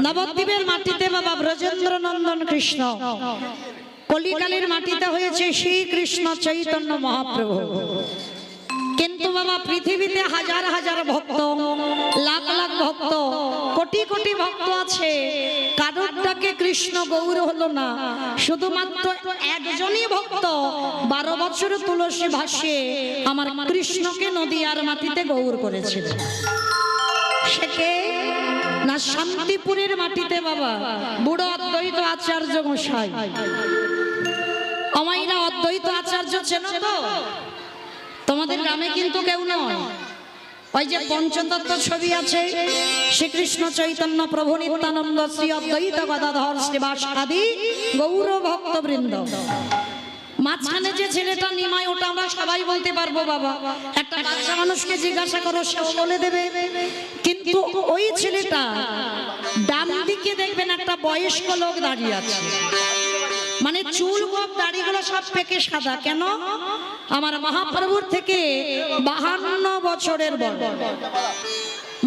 নবদ্বীপের মাটিতে বাবা ব্রজেন্দ্র নন্দন কৃষ্ণ, কলিকালের মাটিতে হয়েছে শ্রীকৃষ্ণ চৈতন্য মহাপ্রভু। কিন্তু বাবা পৃথিবীতে হাজার হাজার ভক্ত, লাখ লাখ ভক্ত, কোটি কোটি ভক্ত আছে, কারোরটাকে কৃষ্ণ গৌর হলো না। শুধুমাত্র একজনই ভক্ত 12 বছর তুলসী ভাসিয়ে আমার কৃষ্ণকে নদীয়ার মাটিতে গৌর করেছিল। সে কে? না শান্তিপুরের মাটিতে বাবা বুড়ো অদ্বৈত আচার্য গোসাই। আমাইরা অদ্বৈত আচার্য চেনো তো? তোমাদের গ্রামে কিন্তু কেউ নয়। ওই যে পঞ্চতত্ত্ব ছবি আছে, শ্রীকৃষ্ণ চৈতন্য প্রভু নিত্যানন্দ শ্রী অদ্বৈত গদাধর শ্রীবাস আদি গৌর ভক্তবৃন্দ। মাঝখানে যে ছেলেটা নিমাই, ওটা আমরা সবাই বলতে পারবো বাবা। একটা বাচ্চা মানুষকে জিজ্ঞাসা করো, সেও বলে দেবে। কিন্তু ওই ছেলেটা ডান দিকে দেখবেন একটা বয়স্ক লোক দাঁড়িয়ে আছে, মানে চুল গোপ দাড়িগুলো সব পেকে সাদা। কেন? আমার মহাপ্রভুর থেকে 52 বছরের বড়,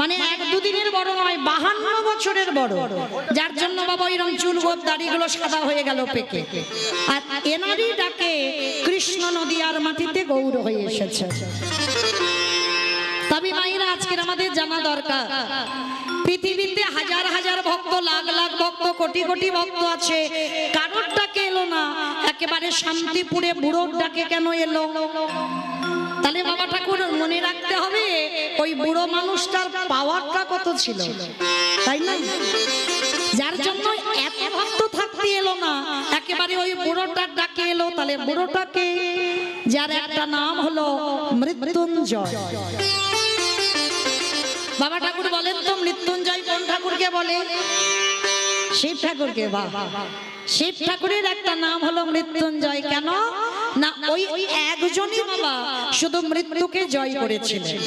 মানে 1-2 দিনের বড় নয়, 52 বছরের বড়। যার জন্য বাবা এরকম চুল গোপ দাড়িগুলো সাদা হয়ে গেল পেকে। আর এনারই ডাকে কৃষ্ণ নদীয়ার মাটিতে গৌর হয়ে এসেছে। তবে মায়েরা আজকের আমাদের জানা দরকার, পৃথিবীতে হাজার হাজার ভক্ত, লাখ লাখ ভক্ত, কোটি কোটি ভক্ত আছে, কারোর ডাকে এলো না। একেবারে শান্তিপুরে বুড়োর ডাকে কেন এলো? তাহলে বাবা ঠাকুর মনে রাখতে হবে ওই বুড়ো মানুষটার পাওয়ারটা কত ছিল, তাই না? যার জন্য এত ভক্ত থাকতে এলো না, একেবারে ওই বুড়োটার ডাকে এলো। তাহলে বুড়োটাকে, যার একটা নাম হলো মৃত্যুঞ্জয়। বাবা ঠাকুর বলেন তো মৃত্যুঞ্জয় কোন ঠাকুরকে বলে? শিব ঠাকুরকে। বাবা, শিব ঠাকুরের একটা নাম হলো মৃত্যুঞ্জয়। কেন না? ওই একজনই বাবা শুধু মৃত্যুকে জয় করেছিলেন।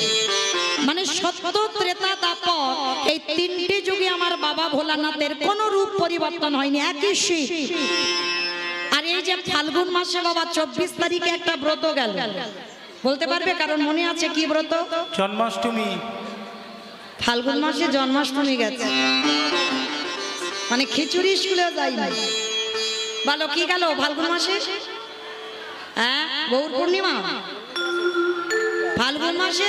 মানে সত্য, ত্রেতা, দাপর, এই 3টে যুগে আমার বাবা ভোলানাথের কোনো রূপ পরিবর্তন হয়নি, একই শিব। আর এই যে ফাল্গুন মাসে বাবা 24 তারিখে একটা ব্রত গেল, বলতে পারবে? কারণ মনে আছে কি ব্রত? জন্মাষ্টমী। ফাল্গুন মাসে জন্মাষ্টমী গেছে, মানে খিচুড়ি স্কুলে যাই না। বলো কি গেল ফাল্গুন মাসে? হ্যাঁ, গৌর পূর্ণিমা। ফাল্গুন মাসে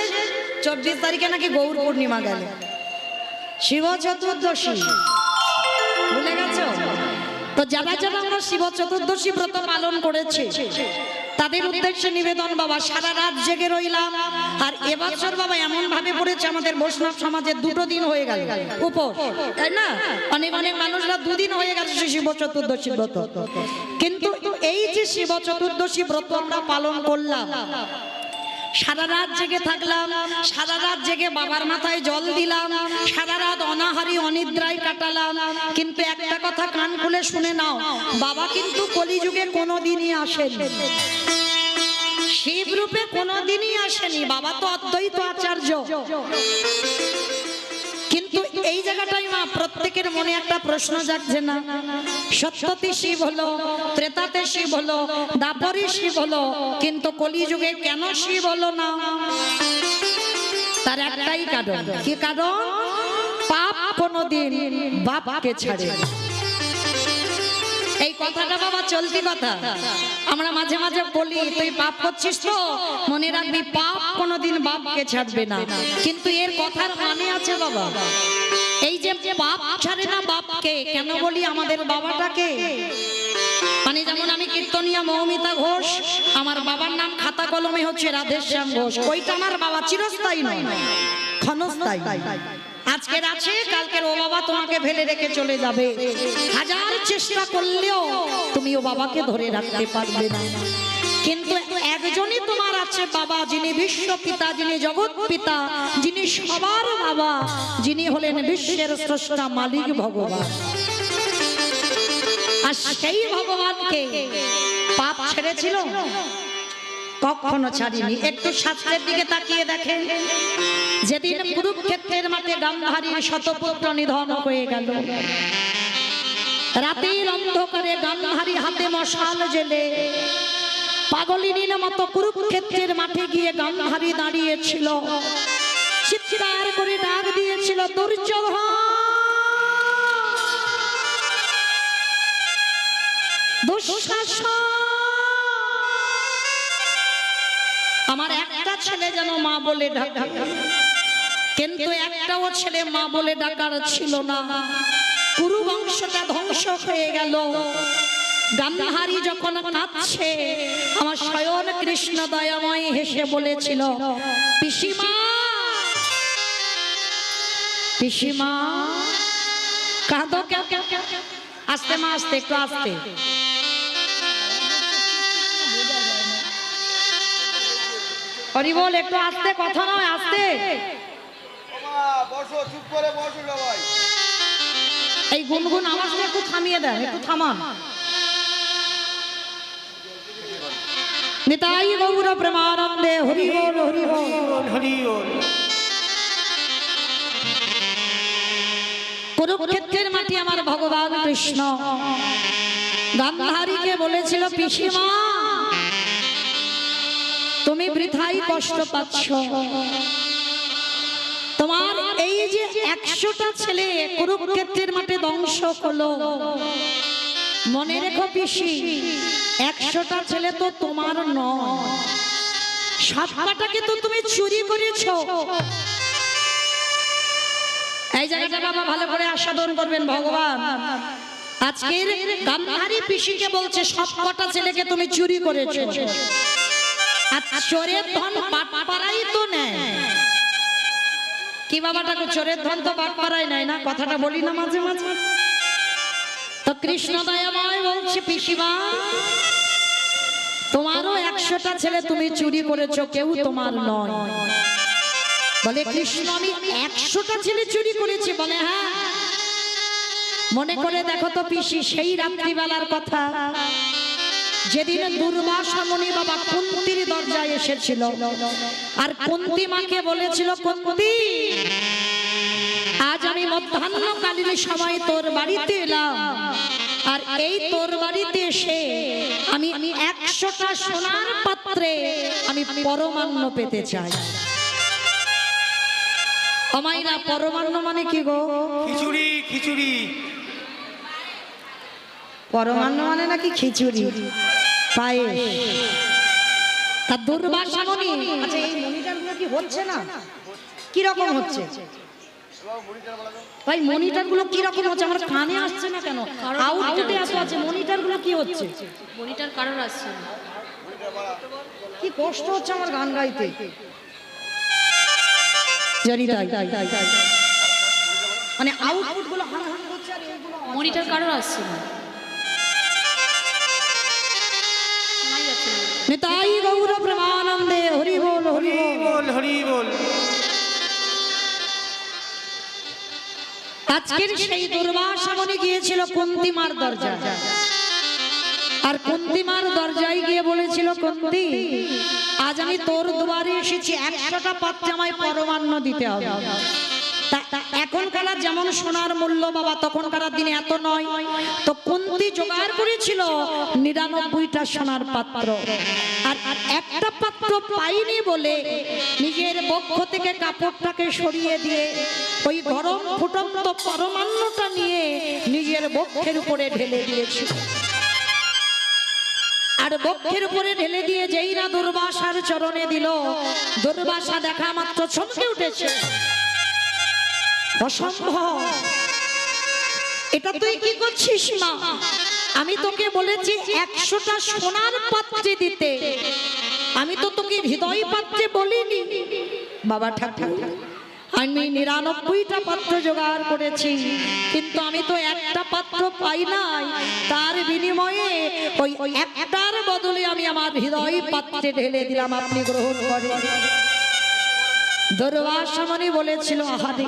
24 তারিখে নাকি গৌর পূর্ণিমা গেল। শিব চতুর্দশী ভুলে গেছো তো? যারা যারা আমরা শিব চতুর্দশী ব্রত পালন করেছে তাদের উদ্দেশ্যে নিবেদন বাবা, সারা রাত জেগে রইলাম। আর এবছর বাবা এমন ভাবে পড়েছে আমাদের বৈষ্ণব সমাজে 2 দিন হয়ে গেল উপোস, তাই না? অনেক অনেক মানুষরা 2 দিন হয়ে গেছে শিব চতুর্দশী ব্রত। কিন্তু এই যে শিব চতুর্দশী ব্রত আমরা পালন করলাম, সারা রাত জেগে থাকলাম, সারা রাত জেগে বাবার মাথায় জল দিলাম, সারা রাত অনাহারি অনিদ্রায় কাটালাম। কিন্তু একটা কথা কান খুলে শুনে নাও, বাবা কিন্তু কলিযুগে কোনোদিনই আসেনি, শিব রূপে কোনোদিনই আসেনি। বাবা তো অদ্বৈত আচার্য। কিন্তু এই জায়গাটাই মা প্রত্যেকের মনে একটা প্রশ্ন জাগছে না? সত্যতে শিব হলো, ত্রেতাতে শিব হলো, দাপরে শিব হলো, কিন্তু কলিযুগে কেন শিব হলো না? তার একটাই কারণ। কি কারণ? পাপ কোনোদিন বাপকে ছাড়ে না। এই কথাটা বাবা চলতি কথা, আমরা মাঝে মাঝে বলি তুই পাপ করছিস তো মনে রাখবি পাপ কোনোদিন বাপকে ছাড়বে না। কিন্তু এর কথার মানে আছে বাবা, এই যে পাপ ছাড়ে না বাপকে, কেন বলি আমাদের বাবাটাকে? মানে যেমন আমি কীর্তনিয়া মৌমিতা ঘোষ, আমার বাবার নাম খাতা কলমে হচ্ছে রাধেশ্যাম ঘোষ। ওইটা আমার বাবা চিরস্থায়ী নয়, ক্ষণস্থায়ী। আজকের আছে, কালকের ও বাবা তোমাকে ফেলে রেখে চলে যাবে। হাজার চেষ্টা করলেও তুমি ও বাবাকে ধরে রাখতে পারবে না। কিন্তু একজনই তোমার আছে বাবা, যিনি বিশ্ব পিতা, যিনি জগৎ পিতা, যিনি সবার বাবা, যিনি হলেন বিশ্বের স্রষ্টা মালিক ভগবান। আর সেই ভগবানকে পাপ ছেড়েছিল? কখনো ছাড়িনি। একটু শাস্ত্রের দিকে তাকিয়ে দেখেন, যেদিন কুরুক্ষেত্রের মাঠে গান্ধারীর শতপুত্র নিধন হয়ে গেল, রাতের অন্ধকারে গান্ধারী হাতে মশাল জেলে পাগলিনীর মতো কুরুক্ষেত্রের মাঠে গিয়ে গান্ধারী দাঁড়িয়েছিল, চিৎকার করে ডাক দিয়েছিল দুর্যোধন দুঃশাসন। আমার একটা ছেলে যেন মা বলে ডাকে, কিন্তু একটাও ছেলে মা বলে ডাকার ছিল না। কুরু বংশটা ধ্বংস হয়ে গেল। গান্ধারী যখন কাঁদছে, আমার স্বয়ং কৃষ্ণ দয়াময় হেসে বলেছিল, পিসিমা পিসিমা কাঁদো কেন? আস্তে মা, আস্তে, একটু আস্তে। হরি বল, একটু আস্তে, কথা নয়, আস্তে। বসো, চুপ করে বসো সবাই। এই গুনগুন আওয়াজটা একটু থামিয়ে দেন, একটু থামান। নিতাই গৌর প্রেমানন্দে হরি বল, হরি বল, হরি বল। কুরুক্ষেত্রের মাটি আমার ভগবান কৃষ্ণ গান্ধারীকে বলেছিল, পিসিমা তুমি বৃথাই কষ্ট পাচ্ছ। তোমার এই যে 100টা ছেলে কুরুক্ষেত্রের মাঠে ধ্বংস হলো, মনে রেখো পিসি, 100টা ছেলে তো তোমার নয়, 7টাকে তো তুমি চুরি করেছো। এই জায়গাটা বাবা ভালো করে আস্বাদন করবেন। ভগবান আজকের গান্ধারী পিসিকে বলছে, 7কটা ছেলেকে তুমি চুরি করেছো। আর চোরের ধন বাটপাড়াই তো নেয়। কি বাবাটাকে চোরের ধন তো বাটপাড়াই নেয় না, কথাটা বলি না মাঝে মাঝে। তো কৃষ্ণ দয়াময় বলছে, পিসিমা তোমারও 100টা ছেলে তুমি চুরি করেছো, কেউ তোমার নয়। বলে কৃষ্ণ আমি 100টা ছেলে চুরি করেছি? বলে হ্যাঁ। মনে করে দেখো তো পিসি, সেই রাত্রিবেলার কথা যেদিন দুর্বাসা মুনি বাবা কুন্তির দরজায় এসেছিল, আর কুন্তি মাকে বলেছিল, কুন্তি আজ আমি মধ্যাহ্নকালীন সময় তোর বাড়িতে এলাম, আর এই তোর বাড়িতে এসে আমি 100টা সোনার পাত্রে আমি পরমান্ন পেতে চাই। আমাইরা পরমান্ন মানে কি গো? খিচুড়ি, খিচুড়ি। পরমান্ন মানে নাকি খিচুড়ি, পায়েস। তা দুর্বাসা মুনি, আচ্ছা এই মনিটরগুলো কি হচ্ছে না? কি রকম হচ্ছে ভাই? মনিটরগুলো কি রকম হচ্ছে? আমার কানে আসছে না কেন? আউটপুটে আছে, মনিটরগুলো কি হচ্ছে? মনিটর কারোর আসছে না। কি কষ্ট হচ্ছে আমার গান গাইতে। জানি তাই, মানে আউটপুট গুলো হান হান করছে, আর এইগুলো মনিটর কারোর আসছে না। শোনাই যাচ্ছে না। নিতাই গৌর প্রেমানন্দে হরি বল, হরি বল, হরি বল। আজকের সেই দুর্বাসা মুনি গিয়েছিল কুন্তিমার দরজা, আর কুন্তিমার দরজায় গিয়ে বলেছিল, কুন্তি আজ আমি তোর দুয়ারে এসেছি, 100টা পাত্রে আমায় পরমান্ন দিতে হবে। এখনকার যেমন সোনার মূল্য বাবা, তখনকার দিনে এত নয়। তো কুন্তি জোগাড় করেছিল 99টা সোনার পাত্র, আর একটা পাত্র পাইনি বলে নিজের বক্ষ থেকে কাপড়টাকে সরিয়ে দিয়ে ওই গরম ফুটন্ত পরমান্নটা নিয়ে নিজের বক্ষের উপরে ঢেলে দিয়েছিল। আর বক্ষের উপরে ঢেলে দিয়ে যেই না দুর্বাসার চরণে দিল, দুর্বাসা দেখা মাত্র চমকে উঠেছে। অসম্ভব, এটা তুই কি করছিস মা? আমি তোকে বলেছি 100টা সোনার পাত্রে দিতে, আমি তো তোকে হৃদয় পাত্রে বলিনি। বাবা ঠাকুর, আমি 99টা পাত্র জোগাড় করেছি, কিন্তু আমি তো একটা পাত্র পাই নাই। তার বিনিময়ে ওই একটার বদলে আমি আমার হৃদয় পাত্রে ঢেলে দিলাম, আপনি গ্রহণ করেন। দুর্বাসা মুনি বলেছিল, আহারে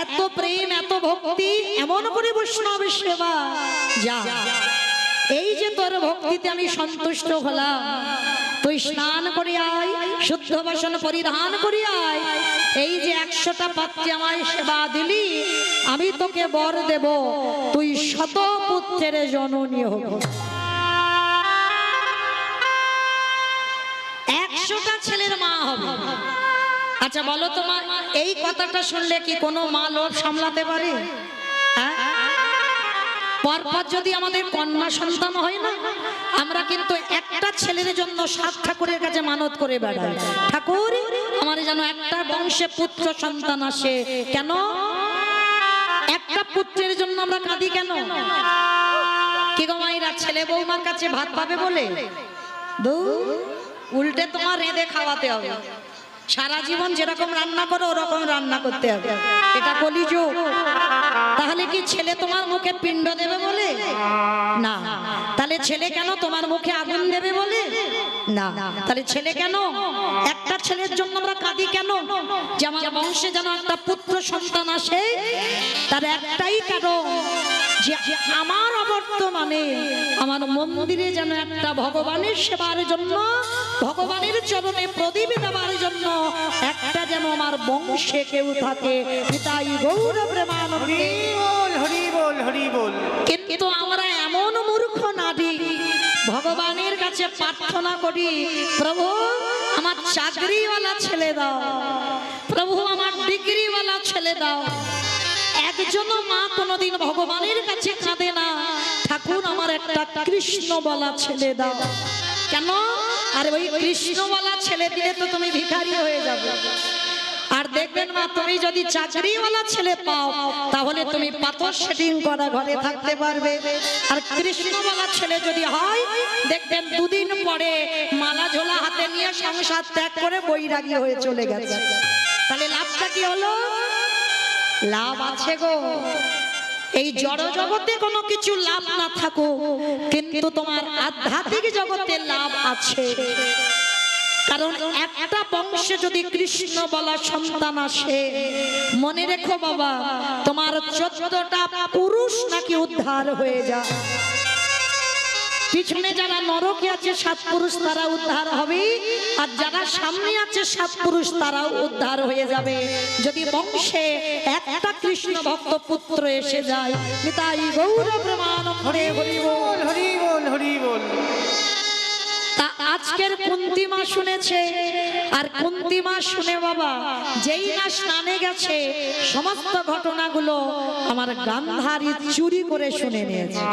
এত প্রেম, এত ভক্তি, এমন করে বৈষ্ণব সেবা, যা এই যে তোর ভক্তিতে আমি সন্তুষ্ট হলাম, তুই স্নান করে আয়, শুদ্ধ বসন পরিধান করে আয়। এই যে 100টা পাত্রে আমায় সেবা দিলি, আমি তোকে বর দেব, তুই শত পুত্রের জননী হব। 100টা ছেলের মা হবে। আচ্ছা বলো তো মা, এই কথাটা শুনলে কি কোনো মা লোভ সামলাতে পারে? পরপর যদি আমাদের কন্যা সন্তান হয় না, আমরা কিন্তু একটা ছেলের জন্য 7 ঠাকুরের কাছে মানত করে বেড়াই, ঠাকুর আমার যেন একটা বংশে পুত্র সন্তান আসে। কেন একটা পুত্রের জন্য আমরা কাঁদি কেন? কি গো মায়েরা, ছেলে বৌমার কাছে ভাত পাবে বলে উল্টে তোমার রেঁধে খাওয়াতে হবে। সারা জীবন যেরকম রান্না করো ওরকম রান্না করতে হবে, এটা কলিযুগ। তাহলে কি ছেলে তোমার মুখে পিণ্ড দেবে বলে? না। তাহলে ছেলে কেন তোমার মুখে আগুন দেবে বলে? না। তাহলে ছেলে কেন? একটা ছেলের জন্য আমরা কাঁদি কেন? যে আমার বংশে যেন একটা পুত্র সন্তান আসে, তার একটাই কারণ যে আমার অবর্তমানে আমার মন্দিরে যেন একটা ভগবানের সেবার জন্য, ভগবানের চরণে প্রদীপ দেওয়ার জন্য একটা যেন আমার বংশে কেউ থাকে। তাই গৌর প্রেমানন্দে হরি বল হরি বল। কিন্তু আমরা এমন মূর্খ নারী ভগবানের কাছে প্রার্থনা করি, প্রভু আমার চাকরিওয়ালা ছেলে দাও, প্রভু আমার ডিগ্রিওয়ালা ছেলে দাও। একজন মা কোনোদিন ভগবানের কাছে কাঁদে না, ঠাকুর আমার একটা কৃষ্ণ বলা ছেলে দাও। কেন? আরে ওই কৃষ্ণ বলা ছেলে দিলে তো তুমি ভিখারি হয়ে যাবে। আর দেখবেন মা, তুমি যদি চাকরিওয়ালা ছেলে পাও তাহলে তুমি পাথর সেটিং করা ঘরে থাকতে পারবে। আর কৃষ্ণওয়ালা ছেলে যদি হয়, দেখবেন 2 দিন পরে মালা ঝোলা হাতে নিয়ে সংসার ত্যাগ করে বৈরাগী হয়ে চলে গেছে। তাহলে লাভটা কি হলো? লাভ আছে গো। এই জড় জগতে কোনো কিছু লাভ না থাকুক, কিন্তু তোমার আধ্যাত্মিক জগতে লাভ আছে। কারণ একটা বংশে যদি কৃষ্ণ বলা সন্তান আসে, মনে রেখো বাবা, তোমার 14টা পুরুষ নাকি উদ্ধার হয়ে যায়। পিছনে যারা নরকে আছে 7 পুরুষ তারা উদ্ধার হবে, আর যারা সামনে আছে 7 পুরুষ তারাও উদ্ধার হয়ে যাবে, যদি বংশে একটা কৃষ্ণ ভক্ত পুত্র এসে যায়। নিতাই গৌর প্রেমানন্দে হরি বল হরি বল হরি বল। তা আজকের কুন্তী মা শুনেছে, আর কুন্তী মা শুনে বাবা যেই না স্নানে গেছে সমস্ত ঘটনাগুলো আমার গান্ধারী চুরি করে শুনে নিয়েছে।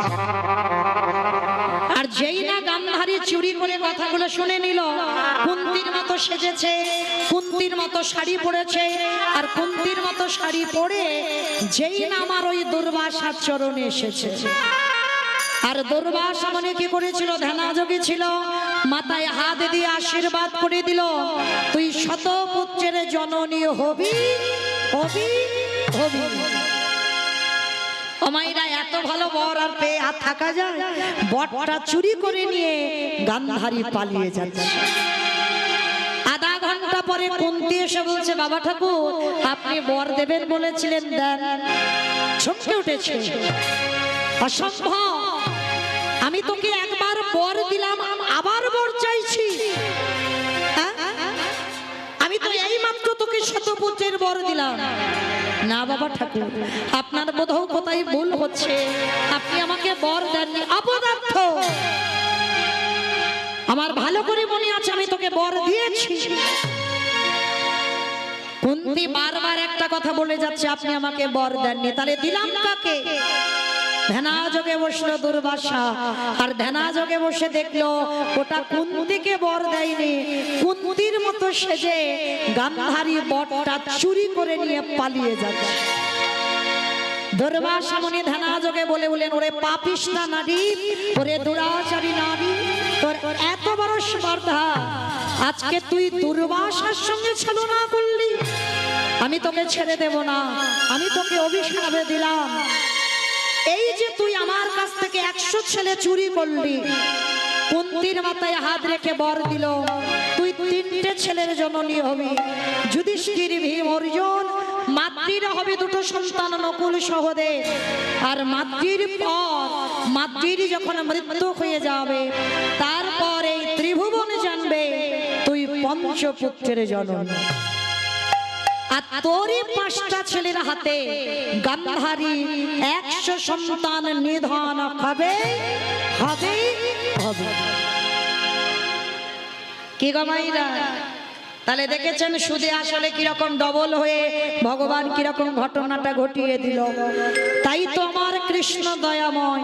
আর যেই না গান্ধারী চুরি করে কথাগুলো শুনে নিল, কুন্তির মতো সেজেছে, কুন্তির মতো শাড়ি পরেছে, আর কুন্তির মতো শাড়ি পরে যেই না আমার ওই দুর্বাসার চরণে এসেছে। আর দুর্বাসা মনে কি করেছিল? ধ্যানাযোগী ছিল, মাথায় হাত দিয়ে আশীর্বাদ করে দিল, তুই শতপুত্রের জননী হবি হবি হবি। আমাইরা এত ভালো বর আর পেয়ে আর থাকা যায়? বরটা চুরি করে নিয়ে গান্ধারী পালিয়ে যাচ্ছে। আধা ঘন্টা পরে কুন্তী এসে বলছে, বাবা ঠাকুর আপনি বর দেবেন বলেছিলেন, দেন। চমকে উঠেছে, অসম্ভব, আমি তোকে একবার বর দিলাম আবার বর চাইছি? আমি তো এই মাত্র তোকে শতপুত্রের বর দিলাম। না বাবা ঠাকুর, আপনার বোধহয় কোথায় ভুল হচ্ছে, আপনি আমাকে বর দেননি, অপদার্থ। আমার ভালো করে মনে আছে আমি তোকে বর দিয়েছি। কুন্তী বারবার একটা কথা বলে যাচ্ছে, আপনি আমাকে বর দেননি, তাহলে দিলাম কাকে? ধ্যানাযোগে বসলো দুর্বাসা, আর ধ্যানাযোগে বসে দেখলো ওটা কুন্তীকে বর দেয়নি, কুন্তীর মতো সেজে গান্ধারী বরটা চুরি করে নিয়ে পালিয়ে যাচ্ছে। দুর্বাসা মুনি ধ্যানাযোগে বলে বলেন, ওরে পাপিষ্টা নারী, ওরে দুরাচারী নারী, তোর এত বড় স্পর্ধা, আজকে তুই দুর্বাসার সঙ্গে ছলনা করলি, আমি তোকে ছেড়ে দেব না, আমি তোকে অভিশাপ দিলাম। এই যে তুই আমার কাছ থেকে 100 ছেলে চুরি করলি, কুন্তীর মাথায় হাত রেখে বর দিল, তুই 3টে ছেলের জননী হবি, যুধিষ্ঠির, ভীম, অর্জুন। মাতৃর হবে 2টো সন্তান, নকুল সহদেব। আর মাতৃর পর, মাতৃর যখন মৃত্যু হয়ে যাবে, তারপর এই ত্রিভুবন জানবে তুই পঞ্চপুত্রের জননী। আর তোরই 5টা ছেলের হাতে গান্ধারী 100 সন্তান নিধন হবে হবে হবে। কি গো মাইরা, তাহলে দেখেছেন সুদে আসলে কিরকম ডবল হয়ে ভগবান কিরকম ঘটনাটা ঘটিয়ে দিল। তাই তো আমার কৃষ্ণ দয়াময়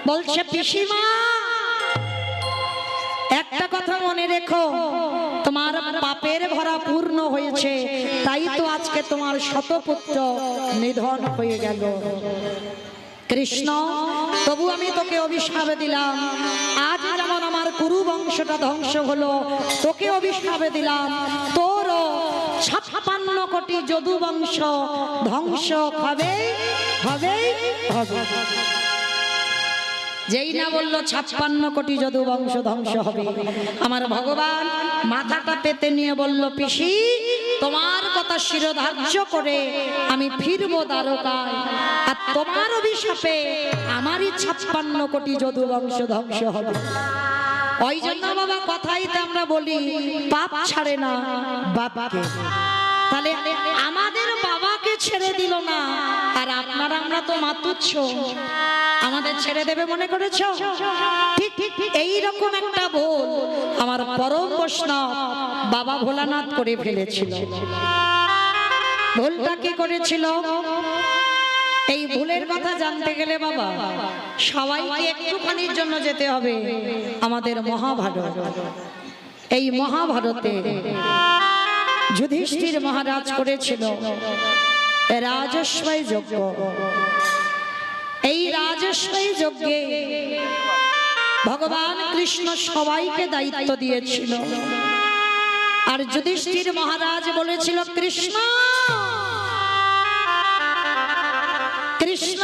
বলছে, পিসিমা কথা মনে রেখো, তোমার পাপের ভরা পূর্ণ হয়েছে, তাই তো আজকে তোমার শতপুত্র নিধন হয়ে গেল। কৃষ্ণ, তবু আমি তোকে অভিশাপ দিলাম, আজ যেমন আমার কুরু বংশটা ধ্বংস হলো, তোকে অভিশাপ দিলাম, তোরও 56 কোটি যদু বংশ ধ্বংস হবে হবে হবে। যেই না বললো 56 কোটি যদু বংশ ধ্বংস হবে, আমার ভগবান মাথাটা পেতে নিয়ে বলল, পিসি তোমার কথা শিরোধার্য করে আমি ফিরবো দ্বারকায়, আর তোমার অভিশাপে আমারই 56 কোটি যদু বংশ ধ্বংস হবে। ওই জন্য বাবা কথাই তো আমরা বলি, পাপ ছাড়ে না বাবাকে। তাহলে আমাদের বাবাকে ছেড়ে দিল না, আর আপনারা আমরা তো মাতুচ্ছ, আমাদের ছেড়ে দেবে মনে করেছো? ঠিক ঠিক এইরকম একটা ভুল আমার পরম বৈষ্ণব বাবা ভোলানাথ করে ফেলেছিল। ভুলটা কি করেছিল? এই ভুলের কথা জানতে গেলে বাবা সবাইকে একটুখানির জন্য যেতে হবে আমাদের মহাভারত। এই মহাভারতে যুধিষ্ঠির মহারাজ করেছিল রাজস্বই যজ্ঞ। এই রাজস্বই যজ্ঞে ভগবান কৃষ্ণ সবাইকে দায়িত্ব দিয়েছিল, আর যুধিষ্ঠির মহারাজ বলেছিল, কৃষ্ণ কৃষ্ণ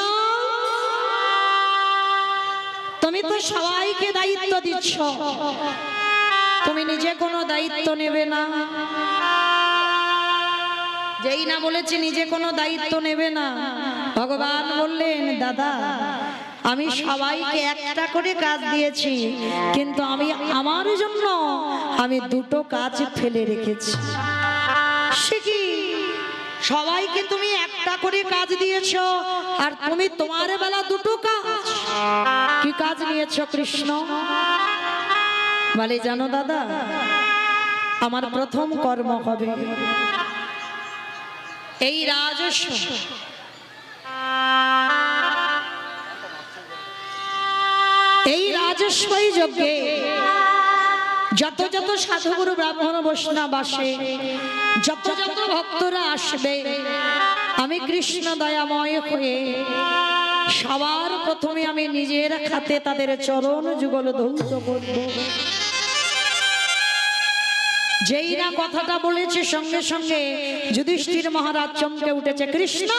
তুমি তো সবাইকে দায়িত্ব দিচ্ছ, তুমি নিজে কোনো দায়িত্ব নেবে না। যেই না বলেছে নিজে কোনো দায়িত্ব নেবে না, ভগবান বললেন, দাদা আমি সবাইকে একটা করে কাজ দিয়েছি, কিন্তু আমি আমার জন্য আমি দুটো কাজ ফেলে রেখেছি। সে কি? সবাইকে তুমি একটা করে কাজ দিয়েছো, আর তুমি তোমার বেলা দুটো কাজ। কি কাজ নিয়েছো কৃষ্ণ? বলে, জানো দাদা, আমার প্রথম কর্ম হবে এই রাজস্ব, এই রাজস্বই যজ্ঞে যত যত সাধুগুরু ব্রাহ্মণ বৈষ্ণব আসে, যত যত ভক্তরা আসবে, আমি কৃষ্ণ দয়াময় হয়ে সবার প্রথমে আমি নিজের হাতে তাদের চরণ যুগল ধৌত করব। যেই না কথাটা বলেছে, সঙ্গে সঙ্গে যুধিষ্ঠির মহারাজ চমকে উঠেছে, কৃষ্ণ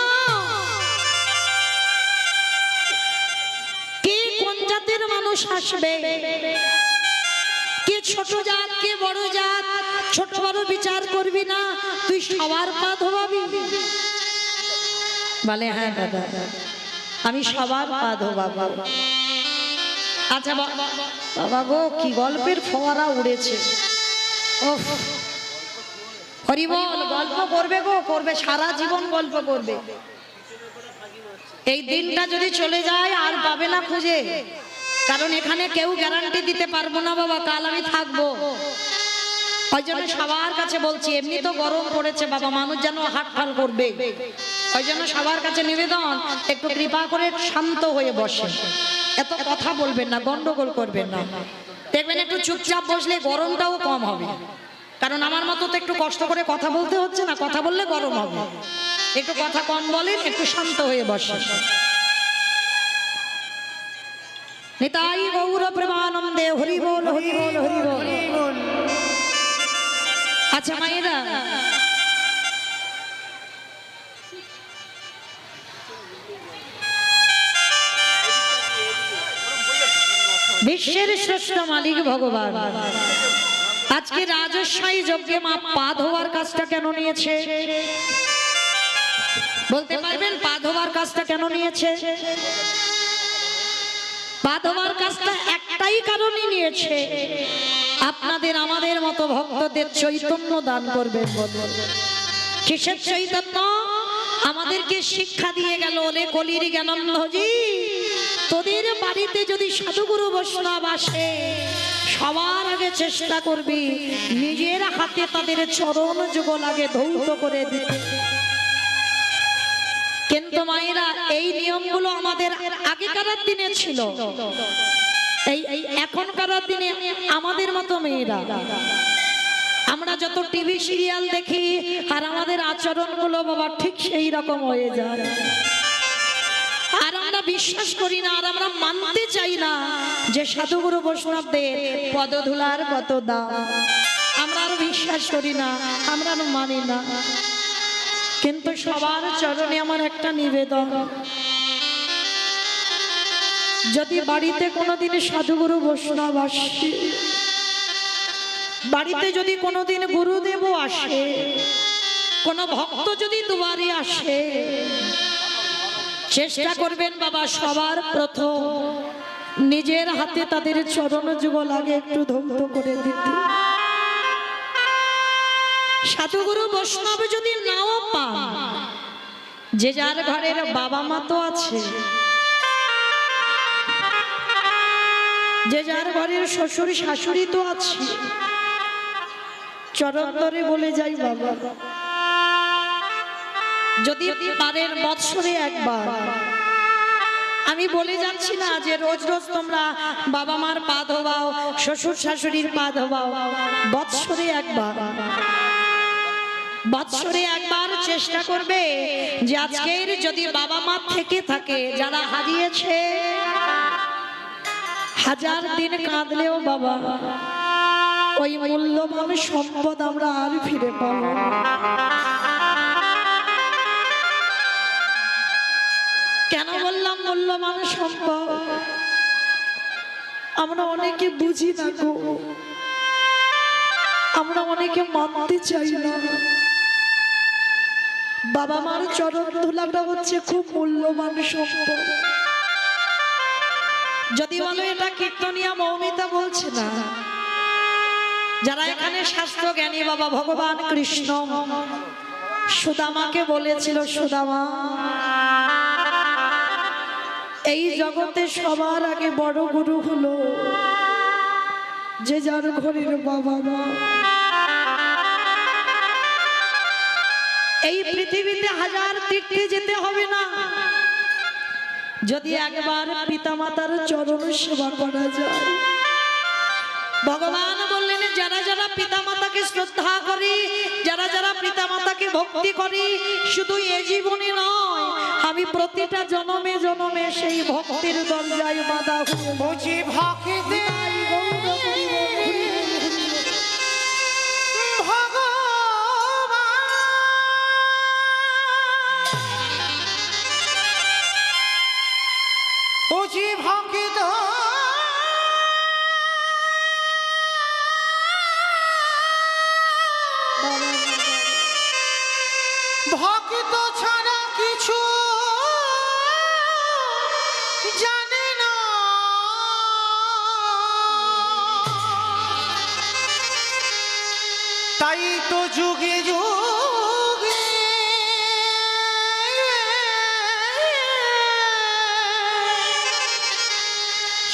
কে কোন জাতের মানুষ আসবে, কে ছোট জাত কে বড় জাত, ছোট বড় বিচার করবি না, তুই সবার পা ধোবাবি। বলে, হ্যাঁ দাদা আমি সবার পা ধোবাবো। আচ্ছা বাবা গো, কি গল্পের ফোয়ারা উড়েছে। হরি বল, গল্প করবে গো, করবে সারা জীবন গল্প করবে। এই দিনটা যদি চলে যায় আর পাবে না খুঁজে, কারণ এখানে কেউ গ্যারান্টি দিতে পারবো না বাবা কাল আমি থাকবো। ওই জন্য সবার কাছে বলছি, এমনি তো গরম পড়েছে বাবা, মানুষ যেন হাটফাল করবে, ওই জন্য সবার কাছে নিবেদন, একটু কৃপা করে শান্ত হয়ে বসে, এত কথা বলবেন না, গন্ডগোল করবেন না। দেখবেন একটু চুপচাপ বসলে গরমটাও কম হবে, কারণ আমার মতো তো একটু কষ্ট করে কথা বলতে হচ্ছে না, কথা বললে গরম হবে। একটু কথা কম বলেন, একটু শান্ত হয়ে বসেন। নিতাই গৌর প্রেমানন্দে হরি বল হরি বল হরি বল। আচ্ছা মায়েরা, বিশ্বের শ্রেষ্ঠ মালিক ভগবান আজকে রাজস্বই যজ্ঞে মা পা ধোয়ার কাজটা কেন নিয়েছে? বলতে পারবেন পা ধোয়ার কাজটা কেন নিয়েছে? পা ধোয়ার কাজটা একটাই কারণে নিয়েছে, আপনাদের আমাদের মতো ভক্তদের চৈতন্য দান করবেন। কিসের চৈতন্য? আমাদেরকে শিক্ষা দিয়ে গেল, ওলে কলির জ্ঞানন্দজি, তোদের বাড়িতে যদি সাধুগুরু বৈষ্ণব আসে, সবার আগে চেষ্টা করবি নিজের হাতে তাদের চরণ যুগল আগে ধৌত করে দিতে। কিন্তু মায়েরা, এই নিয়মগুলো আমাদের আগেকার দিনে ছিল, এই এখনকার দিনে আমাদের মতো মেয়েরা আমরা যত টিভি সিরিয়াল দেখি আর আমাদের আচরণগুলো বাবা ঠিক সেই রকম হয়ে যায়। আর আমরা বিশ্বাস করি না, আর আমরা মানতে চাই না যে সাধুগুরু বৈষ্ণবদের পদধূলার কত দাম। আমরা আর বিশ্বাস করি না, আমরা আর মানি না। কিন্তু সবার চরণে আমার একটা নিবেদন, যদি বাড়িতে কোনোদিন সাধুগুরু বৈষ্ণব আসে, বাড়িতে যদি কোনোদিন গুরুদেব আসে, কোনো ভক্ত যদি দুয়ারে আসে, চেষ্টা করবেন বাবা সবার প্রথম নিজের হাতে তাদের চরণ যুগল আগে একটু ধৌত করে দিতে। সাধুগুরু বৈষ্ণব যদি নাও পান, যে যার ঘরের বাবা মা তো আছে, যে যার ঘরের শ্বশুর শাশুড়ি তো আছে, চরণ ধরে বলে যাই বাবা, যদি পারেন বৎসরে একবার, আমি বলে যাচ্ছি না যে রোজ রোজ তোমরা বাবা মার পা ধোবাও, শ্বশুর শাশুড়ির পা ধোবাও, বৎসরে একবার, বৎসরে একবার চেষ্টা করবে যে আজকের যদি বাবা মা থেকে থাকে, যারা হারিয়েছে, হাজার দিন কাঁদলেও বাবা ওই মূল্যবান সম্পদ আমরা আর ফিরে পাবো না। কেন বললাম মূল্যবান সম্পদ? আমরা অনেকে বুঝি না গো, আমরা অনেকে মানতে চাই না। বাবা মার চরণ ধুলাটা হচ্ছে খুব মূল্যবান সম্পদ। যদি বলো এটা কীর্তনিয়া মৌমিতা বলছে না, যারা এখানে শাস্ত্র জ্ঞানী বাবা, ভগবান কৃষ্ণ সুদামাকে বলেছিল, সুদামা এই জগতে সবার আগে বড় গুরু হলো যে যার ঘরের বাবা মা। এই পৃথিবীতে হাজার তীর্থে যেতে হবে না, যদি একবার পিতামাতার চরণ সেবা করা যায়। ভগবান বললেন যারা যারা পিতামাতাকে শ্রদ্ধা করি, যারা যারা পিতামাতাকে ভক্তি করি, শুধু এ জীবনে নয়, আমি প্রতিটা জনমে জনমে সেই ভক্তির দরজায় বাধা বুঝি ভক্তি বুঝি ভক্ত ভক্ত ছাড়া কিছু জানে না, তাই তো যুগে যুগে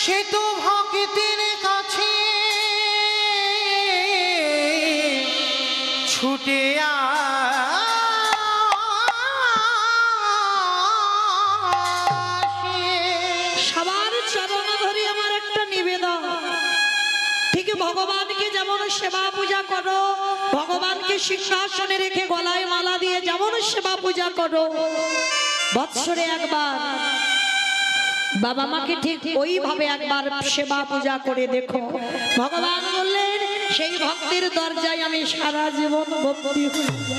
সে তো ভক্তের কাছে ছুটে সবার চরণ ধরে আমার একটা নিবেদন, ঠিক ভগবানকে যেমন সেবা পূজা করো, ভগবানকে সিংহাসনে রেখে গলায় মালা দিয়ে যেমন সেবা পূজা করো, বৎসরে একবার বাবা মাকে ঠিক ওইভাবে একবার সেবা পূজা করে দেখো। ভগবান বললেন সেই ভক্তির দরজায় আমি সারা জীবন ভক্তি হয়ে যাব।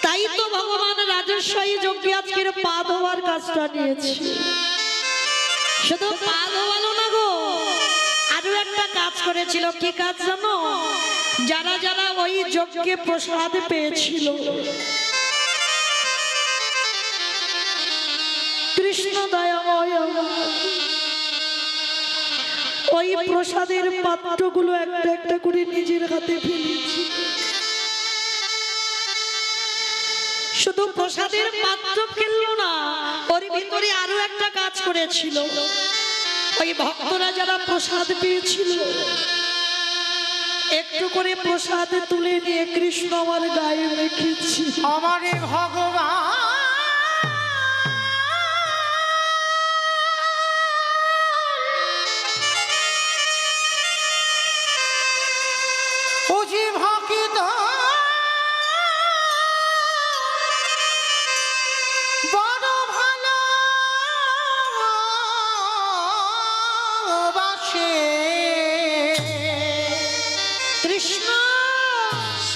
তাই তো ভগবান রাজস্বী যজ্ঞে আজকের পা ধোয়ার কাজটা নিয়েছে। শুধু পা ধোয়ালো না গো, আরো একটা কাজ করেছিল। কি কাজ জানো? যারা যারা ওই যজ্ঞে প্রসাদ পেয়েছিল, কৃষ্ণ দয়াময়, ওই প্রসাদের পাত্রগুলো একটা একটা করে নিজের হাতে ফেলেছি। শুধু প্রসাদের পাত্র ফেললো না, ওর ভিতরে আরো একটা কাজ করেছিল। ওই ভক্তরা যারা প্রসাদ পেয়েছিল, একটু করে প্রসাদ তুলে নিয়ে কৃষ্ণ আমার গায়ে রেখেছি। আমারে ভগবান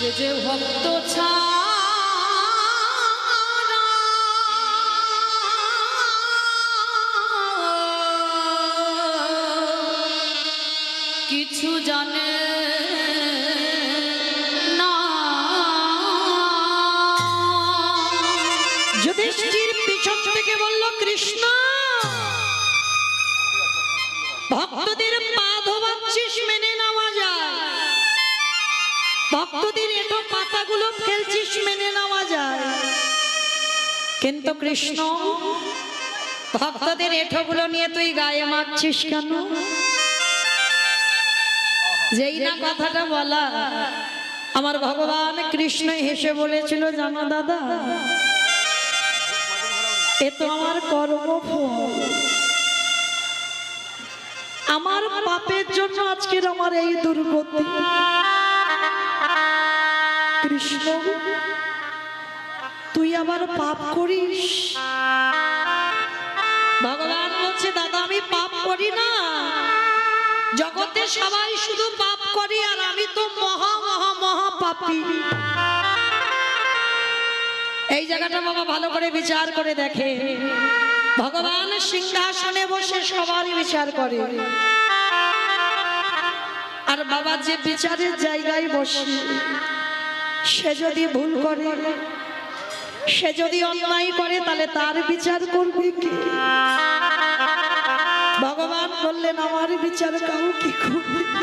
সে যে ভক্ত ছাড়া কিছু জানে না। যুধিষ্ঠির পিছন থেকে বলল, কৃষ্ণ ভক্তদের পা ধোবাচ্ছিস, মেনে নেওয়া যায়। ভক্তদের এটো পাতাগুলো ফেলছিস, মেনে নেওয়া যায়। কিন্তু কৃষ্ণ ভক্তদের এঠোগুলো নিয়ে তুই গায়ে মাখছিস কেন? যেই না কথাটা বলা, আমার ভগবান কৃষ্ণ হেসে বলেছিল, জানো দাদা, এ তো আমার কর্মফল। আমার পাপের জন্য আজকের আমার এই দুর্গতি। কৃষ্ণ, তুই আবার পাপ করিস? ভগবান বলছে, দাদা আমি পাপ করি না। জগতে সবাই শুধু পাপ করি, আর আমি তো মহা মহা মহা পাপী। এই জায়গাটা বাবা ভালো করে বিচার করে দেখে। ভগবান সিংহাসনে বসে সবারই বিচার করে, আর বাবা যে বিচারের জায়গায় বসে, সে যদি ভুল করে, সে যদি অন্যায় করে, তাহলে তার বিচার করবে কি? ভগবান বললেন, আমার বিচার কাউকে করবে না।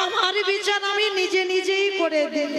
আমার বিচার আমি নিজে নিজেই করে দিই।